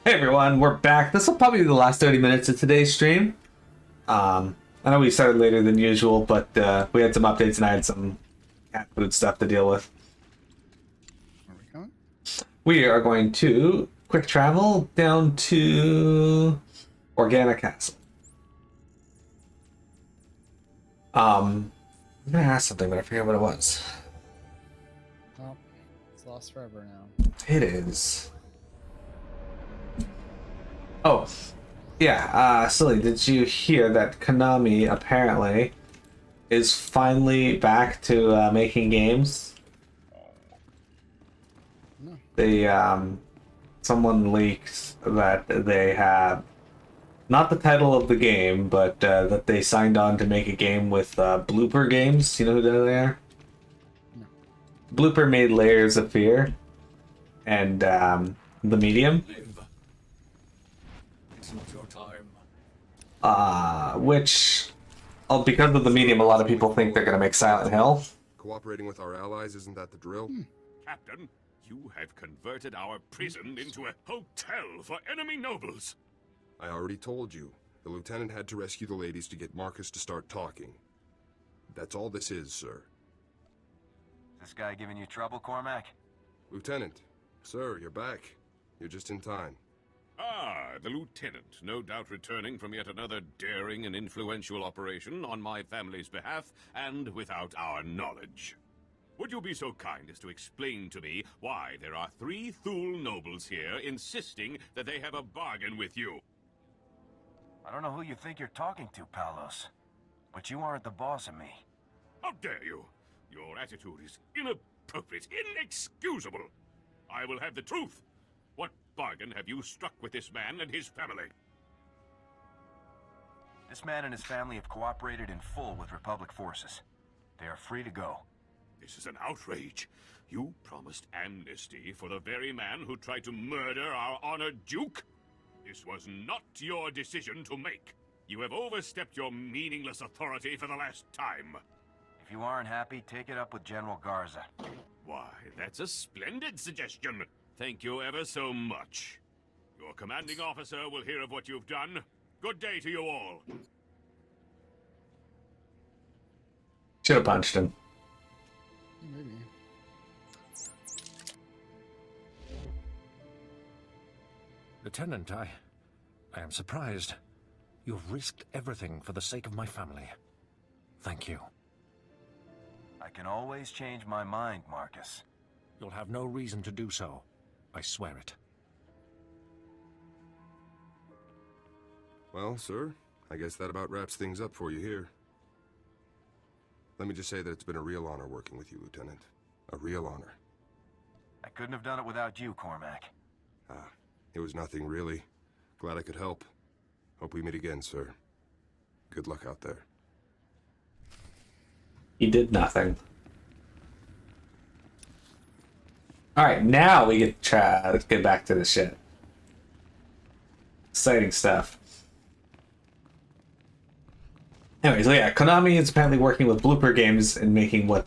Hey everyone, we're back. This will probably be the last 30 minutes of today's stream. I know we started later than usual, but we had some updates and I had some cat food stuff to deal with. Where are we going? We are going to quick travel down to Organic Castle. I'm gonna ask something, but I forget what it was. Well, it's lost forever now. It is. Oh, yeah, Silly, did you hear that Konami apparently is finally back to making games? No. They, someone leaked that they have not the title of the game, but that they signed on to make a game with Blooper Games. You know who they are? No. Blooper made Layers of Fear and The Medium. It's not your time. Which, because of The Medium, a lot of people think they're going to make Silent Hill. Cooperating with our allies, isn't that the drill? Captain, you have converted our prison into a hotel for enemy nobles. I already told you. The lieutenant had to rescue the ladies to get Marcus to start talking. That's all this is, sir. This guy giving you trouble, Cormac? Lieutenant, sir, you're back. You're just in time. Ah, the lieutenant, no doubt returning from yet another daring and influential operation on my family's behalf and without our knowledge. Would you be so kind as to explain to me why there are 3 Thule nobles here insisting that they have a bargain with you? I don't know who you think you're talking to, Palos, but you aren't the boss of me. How dare you? Your attitude is inappropriate, inexcusable. I will have the truth. What bargain have you struck with this man and his family? This man and his family have cooperated in full with Republic forces. They are free to go. This is an outrage. You promised amnesty for the very man who tried to murder our honored Duke? This was not your decision to make. You have overstepped your meaningless authority for the last time. If you aren't happy, take it up with General Garza. Why, that's a splendid suggestion. Thank you ever so much. Your commanding officer will hear of what you've done. Good day to you all. Should have punched him. Maybe. Lieutenant, I am surprised. You've risked everything for the sake of my family. Thank you. I can always change my mind, Marcus. You'll have no reason to do so. I swear it. Well, sir, I guess that about wraps things up for you here. Let me just say that it's been a real honor working with you, Lieutenant. A real honor. I couldn't have done it without you, Cormac. It was nothing, really. Glad I could help. Hope we meet again, sir. Good luck out there. He did nothing. Alright, now we get to try. Let's get back to the shit. Exciting stuff. Anyways, so yeah, Konami is apparently working with Blooper Games and making what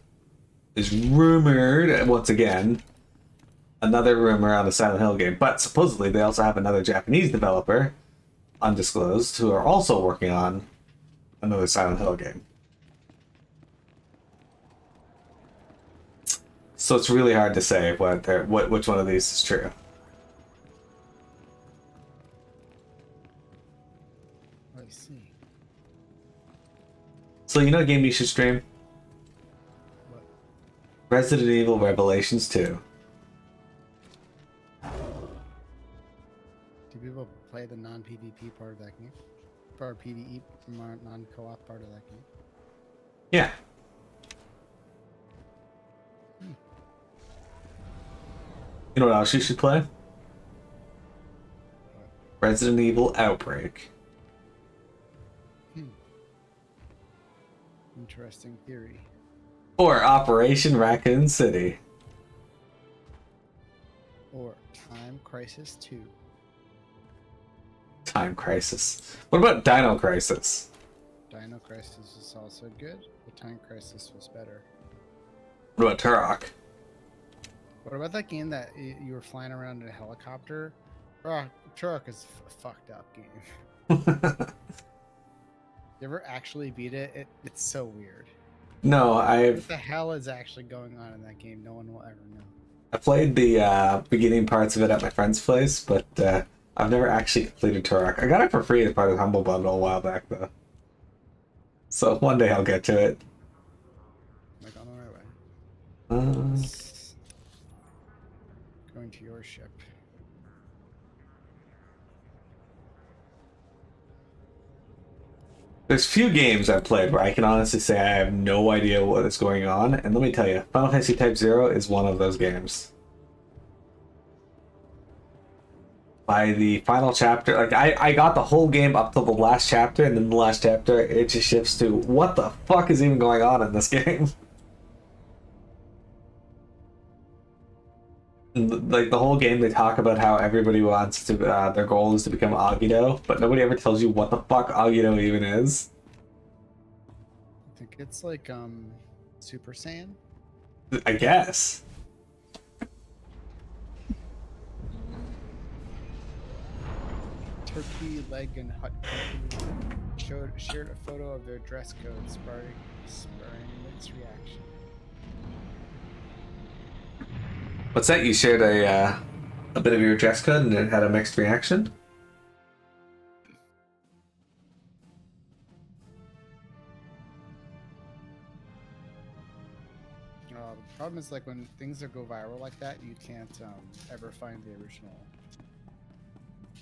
is rumored, once again, another rumor on a Silent Hill game. But supposedly they also have another Japanese developer, undisclosed, who are also working on another Silent Hill game. So it's really hard to say which one of these is true. I see. So you know a game you should stream? What? Resident Evil Revelations 2. Do people play the non-PvP part of that game? Or PvE non-co-op part of that game? Yeah. You know what else you should play? Resident Evil Outbreak. Interesting theory. Or Operation Raccoon City. Or Time Crisis 2. Time Crisis. What about Dino Crisis? Dino Crisis is also good, but Time Crisis was better. What about Turok? What about that game that you were flying around in a helicopter Turok is a fucked up game. You ever actually beat it? It's so weird. No, What the hell is actually going on in that game? No one will ever know. I played the beginning parts of it at my friend's place, but I've never actually completed Turok. I got it for free as part of the Humble Bundle a while back, though. So one day I'll get to it. Like on the right way. Uh, Going to your ship. there's few games I've played where I can honestly say I have no idea what is going on, and let me tell you, Final Fantasy Type 0 is one of those games. By the final chapter, like I got the whole game up till the last chapter, and then the last chapter it just shifts to what the fuck is even going on in this game. Like the whole game, they talk about how everybody wants to, their goal is to become Agito, but nobody ever tells you what the fuck Agito even is. I think it's like Super Saiyan. I guess. Turkey Leg and Hut Company shared a photo of their dress code, spurring mixed reaction. What's that? You shared a bit of your dress code and it had a mixed reaction? The problem is like when things go viral like that, you can't ever find the original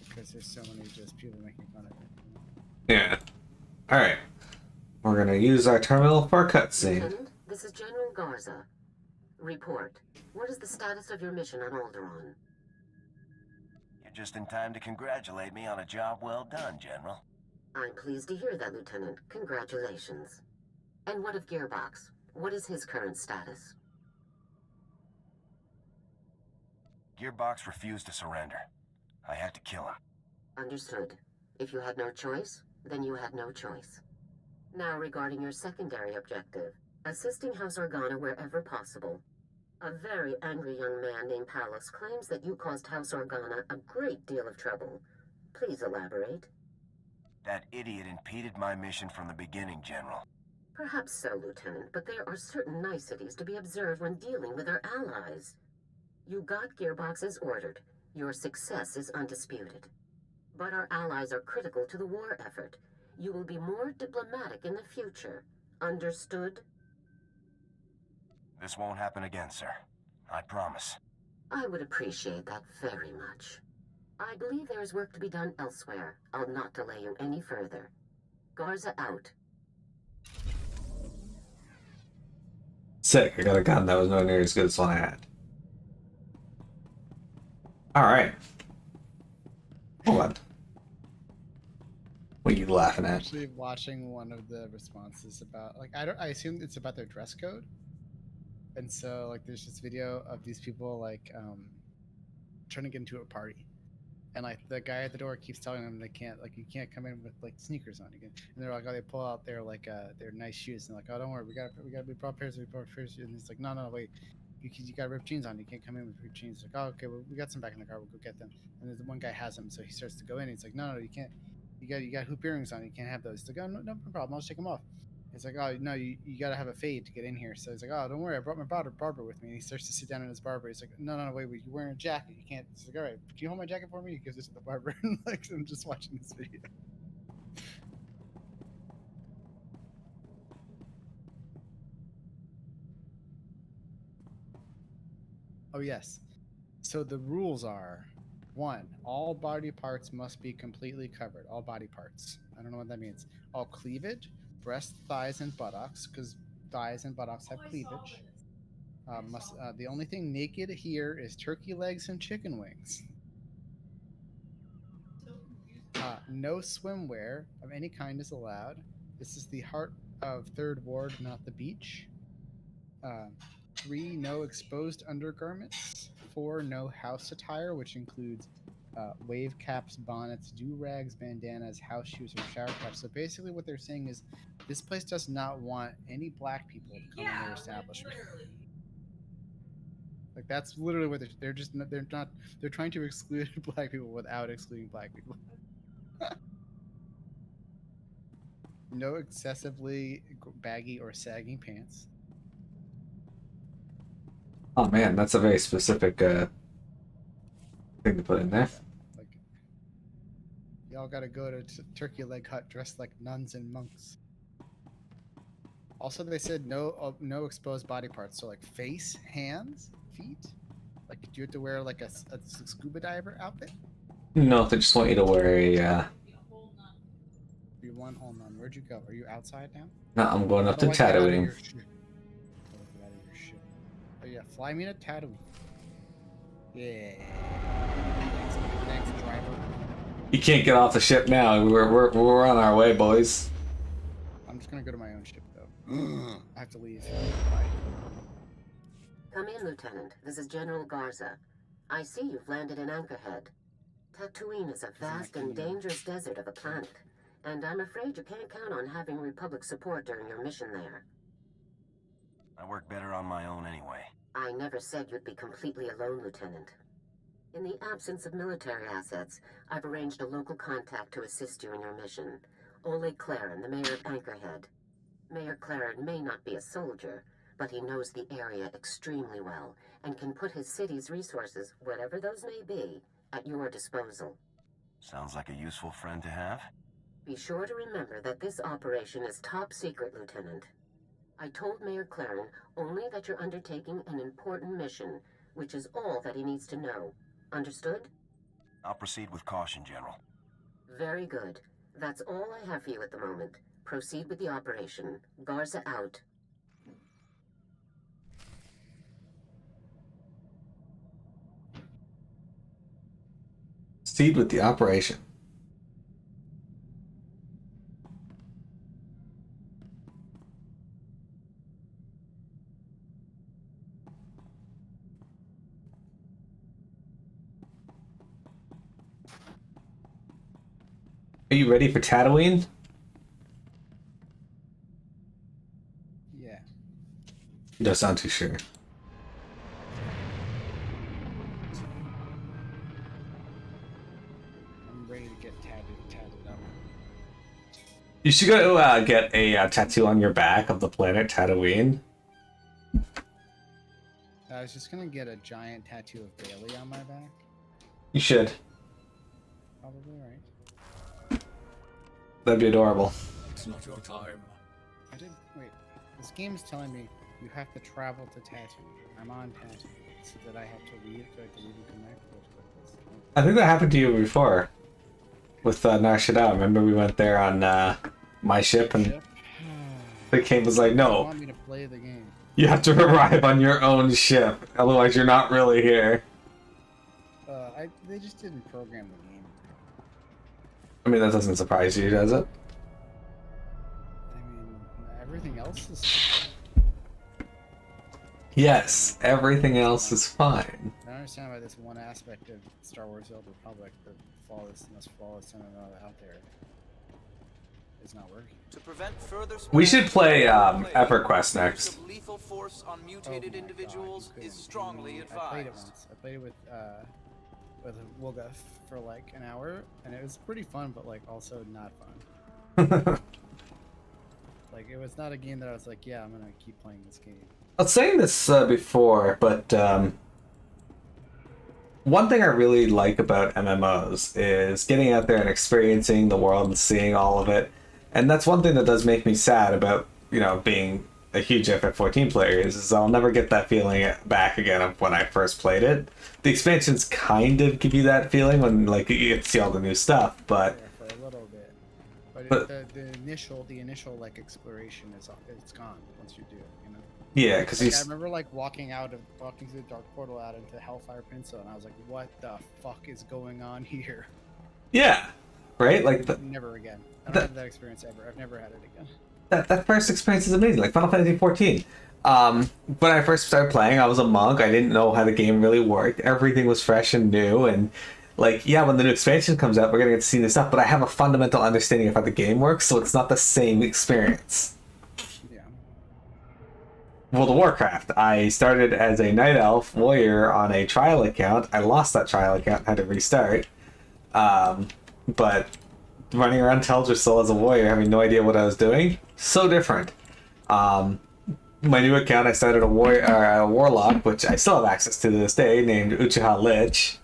because there's so many just people making fun of it. Yeah. Alright. We're gonna use our terminal for a cutscene. Lieutenant, this is General Garza. Report. What is the status of your mission on Alderaan? You're just in time to congratulate me on a job well done, General. I'm pleased to hear that, Lieutenant. Congratulations. And what of Gearbox? What is his current status? Gearbox refused to surrender. I had to kill him. Understood. If you had no choice, then you had no choice. Now regarding your secondary objective, assisting House Organa wherever possible. A very angry young man named Palos claims that you caused House Organa a great deal of trouble. Please elaborate. That idiot impeded my mission from the beginning, General. Perhaps so, Lieutenant, but there are certain niceties to be observed when dealing with our allies. You got Gearbox as ordered. Your success is undisputed. But our allies are critical to the war effort. You will be more diplomatic in the future. Understood? This won't happen again, sir. I promise. I would appreciate that very much. I believe there is work to be done elsewhere. I'll not delay you any further. Garza out. Sick, I got a gun that was nowhere near as good as the one I had. Alright. Hold on. What are you laughing at? Actually, watching one of the responses about I assume it's about their dress code, and so like there's this video of these people like trying to get into a party, and like the guy at the door keeps telling them they can't, like, you can't come in with like sneakers on. And they're like, oh, they pull out their like their nice shoes, and they're like, oh, don't worry, we got brought pairs, and it's like, no, wait. You got ripped jeans on. You can't come in with ripped jeans. Like, oh, okay, well, we got some back in the car. We'll go get them. And then the one guy has them, so he starts to go in. And he's like, no, you can't. You got hoop earrings on. You can't have those. He's like, oh, no problem. I'll just take them off. It's like, oh no, you got to have a fade to get in here. So he's like, oh, don't worry, I brought my barber with me. And he starts to sit down in his barber. He's like, no, wait, you're wearing a jacket. You can't. He's like, all right, can you hold my jacket for me? He gives it to the barber. And like, I'm just watching this video. Oh yes. So the rules are: 1, all body parts must be completely covered. All body parts. I don't know what that means. All cleavage, breast, thighs, and buttocks, because thighs and buttocks have cleavage. The only thing naked here is turkey legs and chicken wings. No swimwear of any kind is allowed. This is the heart of Third Ward, not the beach. 3, no exposed undergarments. 4, no house attire, which includes wave caps, bonnets, do-rags, bandanas, house shoes, or shower caps. So basically what they're saying is this place does not want any black people to come in their establishment. Like that's literally what they're just they're trying to exclude black people without excluding black people. No excessively baggy or sagging pants. Oh man, that's a very specific thing to put in there. Like y'all gotta go to Turkey Leg Hut dressed like nuns and monks. Also, they said no exposed body parts, so like face, hands, feet. Like, do you have to wear like a scuba diver outfit? No, they just want you to wear a. Be one. Hold on. Where'd you go? Are you outside now? No, I'm going up to How do I get out of Tatooine. your ship? How do I get out of your ship? Oh yeah, fly me to Tatooine. Yeah. Thanks, driver. You can't get off the ship now. We're on our way, boys. I'm just gonna go to my own ship though. I have to leave. Bye. Come in, Lieutenant. This is General Garza. I see you've landed in Anchorhead. Tatooine is a vast and dangerous desert of a planet, and I'm afraid you can't count on having Republic support during your mission there. I work better on my own anyway. I never said you'd be completely alone, Lieutenant. In the absence of military assets, I've arranged a local contact to assist you in your mission. Oleg Claren, the mayor of Anchorhead. Mayor Claren may not be a soldier, but he knows the area extremely well and can put his city's resources, whatever those may be, at your disposal. Sounds like a useful friend to have. Be sure to remember that this operation is top secret, Lieutenant. I told Mayor Claren only that you're undertaking an important mission, which is all that he needs to know. Understood? I'll proceed with caution, General. Very good. That's all I have for you at the moment. Proceed with the operation. Garza out. Proceed with the operation. Are you ready for Tatooine? Yeah. You don't sound too sure. I'm ready to get tatted up. You should go get a tattoo on your back of the planet Tatooine. I was just gonna get a giant tattoo of Bailey on my back. You should. Probably right. That'd be adorable. It's not your time. I did wait. This game is telling me you have to travel to Tatooine. I'm on Tatooine. So that I have to leave? Do I have to leave and come back? I think that happened to you before. With Nar Shaddaa. Remember we went there on my ship and the game was like, You no, want me to play the game? you have to arrive on your own ship. Otherwise you're not really here. They just didn't program the game. I mean, that doesn't surprise you, does it? I mean, everything else is. Yes, everything else is fine. I don't understand why this one aspect of Star Wars: The Old Republic, the most flawless MMO out there, is not working. To prevent further We should play spread, EverQuest next. use of lethal force on mutated Oh my individuals God, you is couldn't. strongly I played it advised. once. I played it with Wolga for like an hour, and it was pretty fun, but like also not fun. Like it was not a game that I was like, yeah, I'm gonna keep playing this game. I was saying this before, but one thing I really like about MMOs is getting out there and experiencing the world and seeing all of it. And that's one thing that does make me sad about, being a huge FF14 player is I'll never get that feeling back again of when I first played it. The expansions kind of give you that feeling when like you get to see all the new stuff, but Yeah, for a little bit. But- The initial like exploration it's gone once you do it, you know. yeah, because Like, I remember like walking through the dark portal out into Hellfire Peninsula, and I was like, "What the fuck is going on here?" yeah, right? Like Never again. I don't that- have that experience ever. I've never had it again. that first experience is amazing. Like Final Fantasy 14. When I first started playing, I was a monk. I didn't know how the game really worked. Everything was fresh and new, and like, yeah, when the new expansion comes out, we're gonna get to see new stuff. But I have a fundamental understanding of how the game works, so it's not the same experience. Yeah. World of Warcraft. I started as a Night Elf warrior on a trial account. I lost that trial account and had to restart. But running around Teldrassil as a warrior, having no idea what I was doing, so different. My new account, I started a warlock, which I still have access to this day, named Uchiha Lich.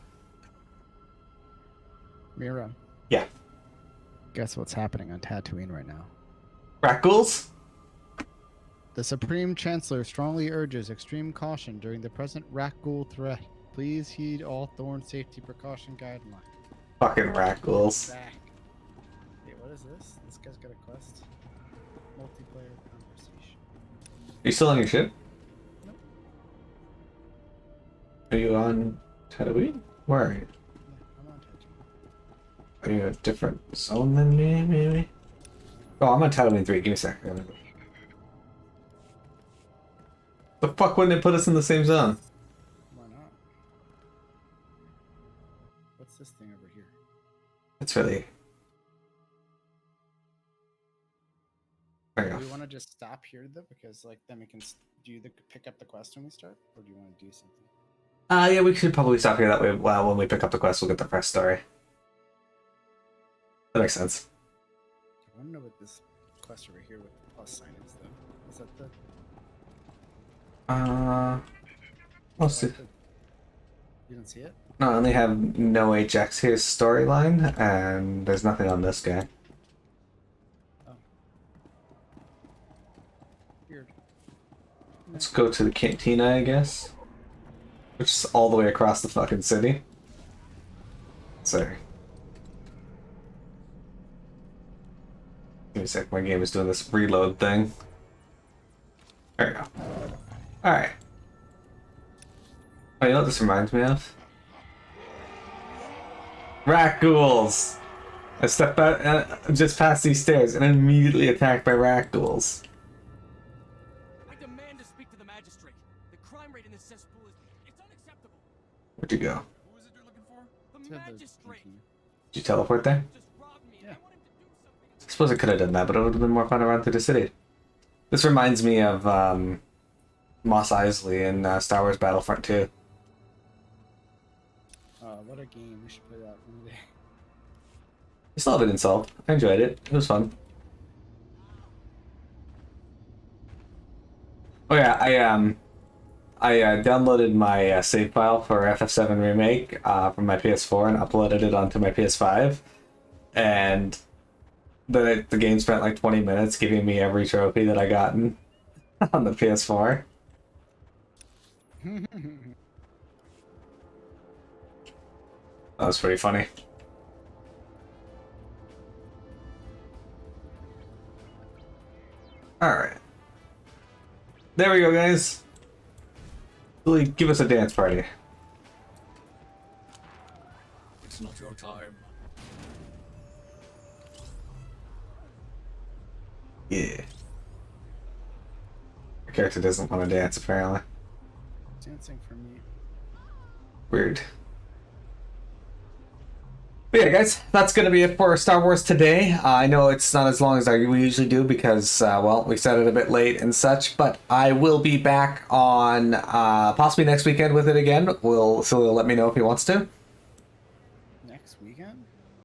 Mira, Yeah. guess what's happening on Tatooine right now? Rakghouls? The Supreme Chancellor strongly urges extreme caution during the present Rakghoul threat. Please heed all Thorn safety precaution guidelines. Fucking Rakghouls. Back. Wait, what is this? This guy's got a quest. Multiplayer conversation. Are you still on your ship? Nope. Are you on Tatooine? Where are you? Yeah, I'm on Tatooine. Are you a different zone than me, maybe? Oh, I'm on Tatooine 3. Give me a sec. The fuck wouldn't it put us in the same zone? Why not? What's this thing over here? That's really... There you Do go. we want to just stop here though, because like then we can pick up the quest when we start, or do you want to do something? Yeah, we should probably stop here. That way, well, when we pick up the quest, we'll get the fresh story. That makes sense. I want to know what this quest over here with the plus sign is though. Is that the? We'll is see. that like you don't see it? No, I only have no HX here's storyline, and there's nothing on this guy. Oh. Weird. Let's go to the cantina, I guess. Which is all the way across the fucking city. Sorry. Give me a sec, my game is doing this reload thing. There we go. Alright. Oh, you know what this reminds me of? Rakghouls! I step out just past these stairs and immediately attacked by Rakghouls. I demand to speak to the magistrate. The crime rate in this cesspool it's unacceptable. Where'd you go? Who is it you're looking for? The To the magistrate. cantina. Did you teleport there? Just robbed me. Yeah. I want him to do something. I suppose I could have done that, but it would have been more fun to run through the city. This reminds me of Mos Eisley in Star Wars Battlefront 2. What a game! We should play that one day. I still have it installed. I enjoyed it. It was fun. Oh yeah, I downloaded my save file for FF7 Remake from my PS4 and uploaded it onto my PS5, and the game spent like 20 minutes giving me every trophy that I gotten on the PS4. That was pretty funny. Alright. There we go, guys. Billy, give us a dance party. It's not your time. Yeah. Your character doesn't want to dance, apparently. Dancing for me. Weird. But yeah, guys, that's going to be it for Star Wars today. I know it's not as long as we usually do because, well, we started a bit late and such, but I will be back on possibly next weekend with it again. So he'll let me know if he wants to.